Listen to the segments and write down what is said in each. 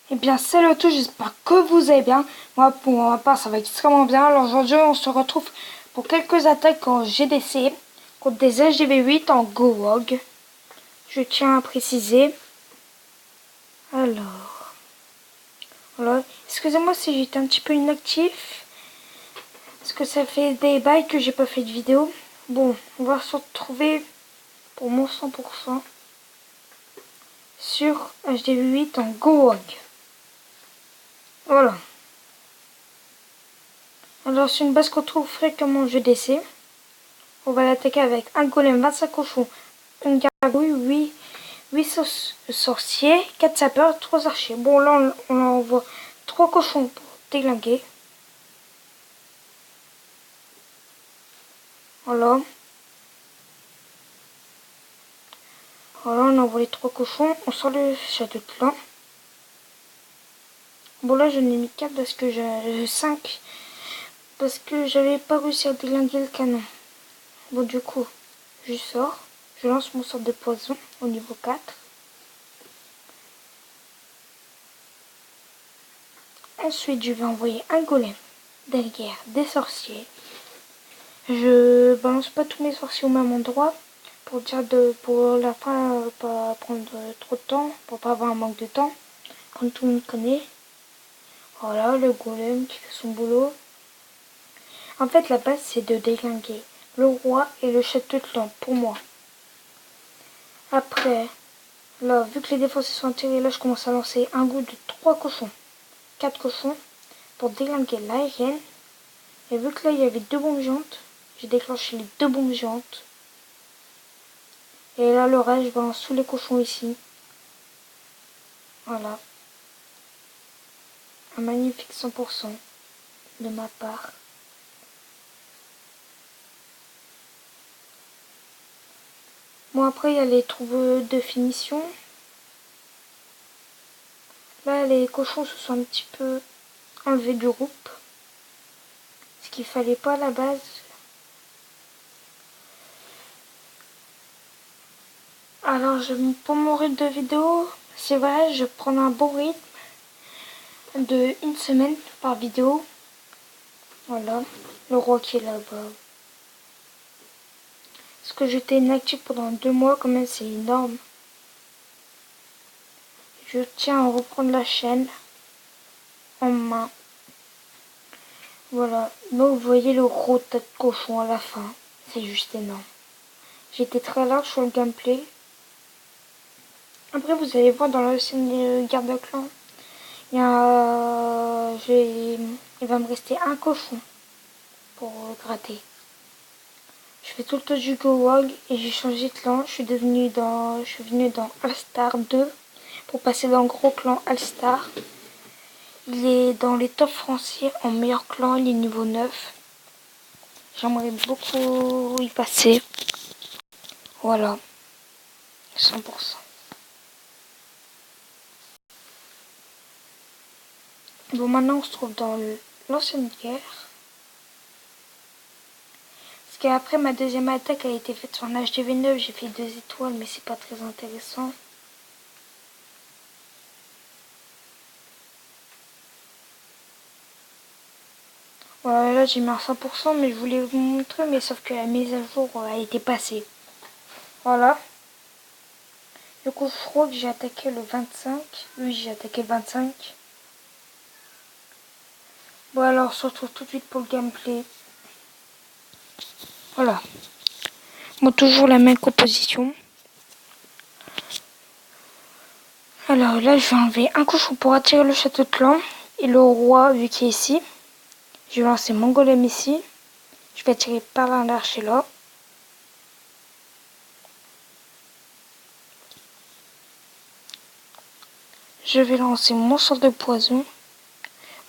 Eh bien, salut à tous, j'espère que vous allez bien. Moi, pour ma part, ça va extrêmement bien. Alors aujourd'hui, on se retrouve pour quelques attaques en GDC contre des HDV8 en GoWog. Je tiens à préciser. Alors, voilà. Excusez-moi si j'étais un petit peu inactif. Parce que ça fait des bails que j'ai pas fait de vidéo. Bon, on va se retrouver pour mon 100% sur HDV8 en GoWog. Voilà. Alors, c'est une base qu'on trouve fréquemment en GDC. On va l'attaquer avec un golem, 25 cochons, une gargouille, 8 sorciers, 4 sapeurs, 3 archers. Bon, là, on envoie 3 cochons pour déglinguer. Voilà. Voilà, on envoie les 3 cochons. On sort le château de clan. Bon, là, j'en ai mis 4 parce que j'ai 5. Parce que j'avais pas réussi à déglinguer le canon. Bon, du coup, je sors. Je lance mon sort de poison au niveau 4. Ensuite, je vais envoyer un golem, des guerres, des sorciers. Je balance pas tous mes sorciers au même endroit pour la fin pas prendre trop de temps, pour pas avoir un manque de temps, comme tout le monde connaît. Voilà, le golem qui fait son boulot. En fait, la base c'est de déglinguer le roi et le château de clan pour moi. Après, là, vu que les défenseurs sont enterrés, là je commence à lancer un goût de 3 cochons, 4 cochons pour déglinguer l'aérienne. Et vu que là il y avait 2 bombes géantes, j'ai déclenché les 2 bombes géantes. Et là le reste je balance sous les cochons ici. Voilà. Un magnifique 100% de ma part. Bon, après il y a les troubles de finition. Là les cochons se sont un petit peu enlevés du groupe. Ce qu'il fallait pas à la base. Alors pour mon rythme de vidéo, c'est vrai, je prends un bon rythme de 1 semaine par vidéo. Voilà, le roi qui est là-bas. Parce que j'étais inactive pendant 2 mois, quand même c'est énorme. Je tiens à reprendre la chaîne en main. Voilà, là vous voyez le gros tas de cochon à la fin. C'est juste énorme. J'étais très large sur le gameplay. Après vous allez voir dans la scène garde de clan, il va me rester un cochon pour gratter. Je fais tout le tour du GoWog et j'ai changé de clan. Je suis venu dans All-Star 2 pour passer dans le gros clan All-Star. Il est dans les top français en meilleur clan, il est niveau 9. J'aimerais beaucoup y passer. Voilà, 100%. Bon, maintenant on se trouve dans l'ancienne guerre. Parce qu'après ma deuxième attaque a été faite sur un HDV9, j'ai fait 2 étoiles, mais c'est pas très intéressant. Voilà, là j'ai mis un 100%, mais je voulais vous montrer, mais sauf que la mise à jour a été passée. Voilà. Du coup, je crois que j'ai attaqué le 25. Oui, j'ai attaqué le 25. Bon, alors on se retrouve tout de suite pour le gameplay. Voilà. Bon, toujours la même composition. Alors là, je vais enlever un cochon pour attirer le château de clan. Et le roi, vu qu'il est ici. Je vais lancer mon golem ici. Je vais attirer par là l'archer là. Je vais lancer mon sort de poison.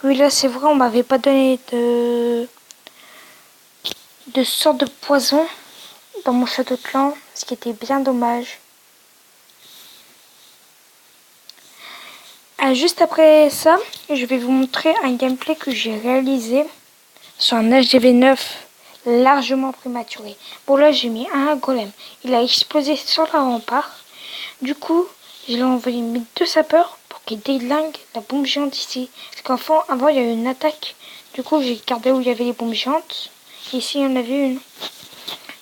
Oui, là, c'est vrai, on m'avait pas donné de sort de poison dans mon château de clan, ce qui était bien dommage. Juste après ça, je vais vous montrer un gameplay que j'ai réalisé sur un HDV9 largement prématuré. Bon, là j'ai mis un golem, il a explosé sur la rempart. Du coup, je l'ai envoyé mes 2 sapeurs pour qui déglingue la bombe géante ici. Parce qu'enfin, avant, il y a eu une attaque. Du coup, j'ai regardé où il y avait les bombes géantes. Et ici, il y en avait une.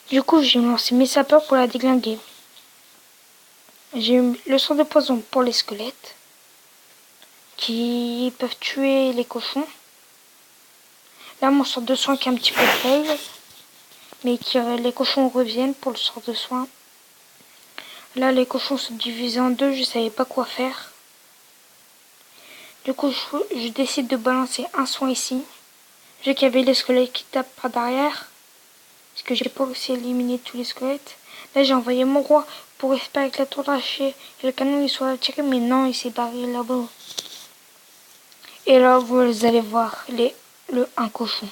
Du coup, j'ai lancé mes sapeurs pour la déglinguer. J'ai eu le sang de poison pour les squelettes, qui peuvent tuer les cochons. Là, mon sort de soin qui est un petit peu fail, mais les cochons reviennent pour le sort de soin. Là, les cochons se divisaient en deux, je savais pas quoi faire. Du coup, je décide de balancer un soin ici. Vu qu'il y avait les squelettes qui tapent par derrière, parce que j'ai pas aussi éliminé tous les squelettes. Là, j'ai envoyé mon roi pour espérer que la tour d'archer et le canon il soit tiré, mais non, il s'est barré là-bas. Et là, vous allez voir un cochon.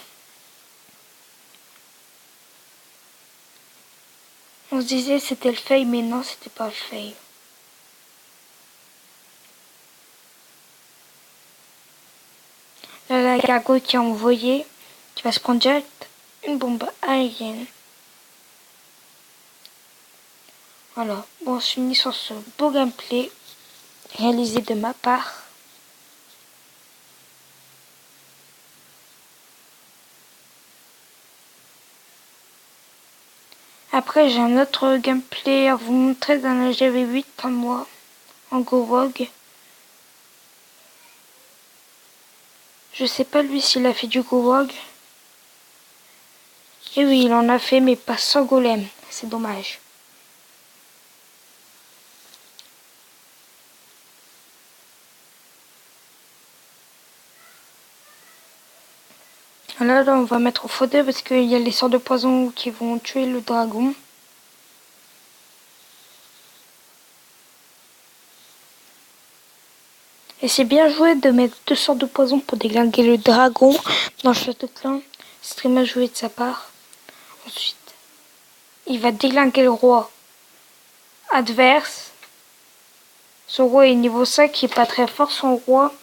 On se disait c'était le fail, mais non, c'était pas le fail. Là, la gargouille qui a envoyé, qui va se prendre direct une bombe aérienne. Voilà, bon, on se finit sur ce beau gameplay réalisé de ma part. Après, j'ai un autre gameplay à vous montrer dans la GV8 à moi, en Go Rogue. Je sais pas lui s'il a fait du Go Rogue. Et oui, il en a fait, mais pas sans golem. C'est dommage. Là, on va mettre au faux-deux parce qu'il y a les sorts de poison qui vont tuer le dragon. Et c'est bien joué de mettre 2 sorts de poison pour déglinguer le dragon dans le château clan. C'est très mal joué de sa part. Ensuite, il va déglinguer le roi adverse. Son roi est niveau 5, il est pas très fort son roi.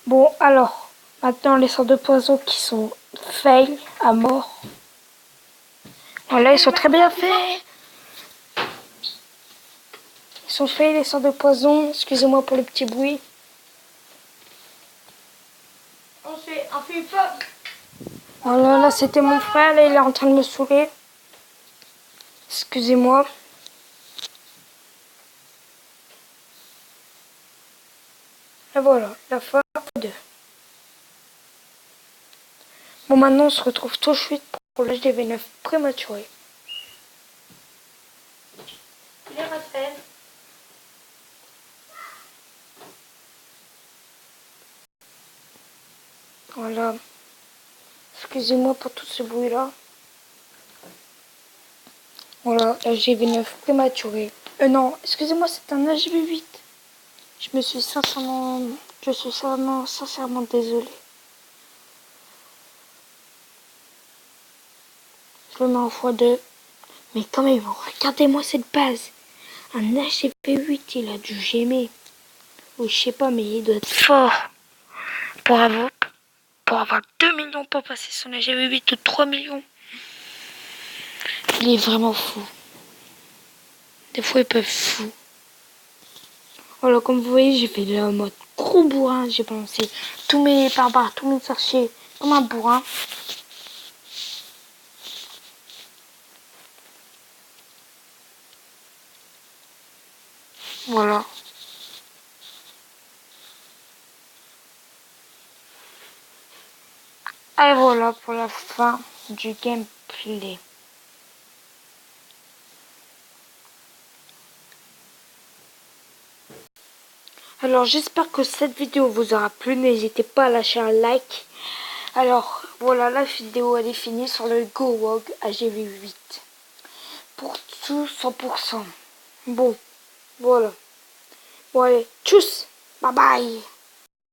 Bon, alors, maintenant les sorts de poison qui sont fail à mort. Voilà, ils sont très bien faits. Ils sont faits les sorts de poison. Excusez-moi pour le petit bruit. On fait une fois. Voilà, là c'était mon frère, là il est en train de me saouler. Excusez-moi. Et voilà, la fin 2. Bon, maintenant on se retrouve tout de suite pour le HDV9 prématuré. Les Raphaël. Voilà. Excusez-moi pour tout ce bruit-là. Voilà, HDV9 prématuré. Non, excusez-moi, c'est un HDV8. Je suis sincèrement désolée. Je le mets en x2. Mais quand même, regardez-moi cette base. Un HDV8, il a dû gémer. Ou je sais pas, mais il doit être fort. Pour avoir 2 millions pour passer son HDV8 ou 3 millions. Il est vraiment fou. Des fois, ils peuvent fou. Voilà, comme vous voyez, j'ai fait le mode gros bourrin. J'ai balancé tous mes barbares, tous mes archers comme un bourrin. Voilà. Et voilà pour la fin du gameplay. Alors j'espère que cette vidéo vous aura plu. N'hésitez pas à lâcher un like. Alors voilà, la vidéo elle est finie sur le Go Rogue HDV8. Pour tout 100%. Bon, voilà. Bon allez, tchuss, bye bye.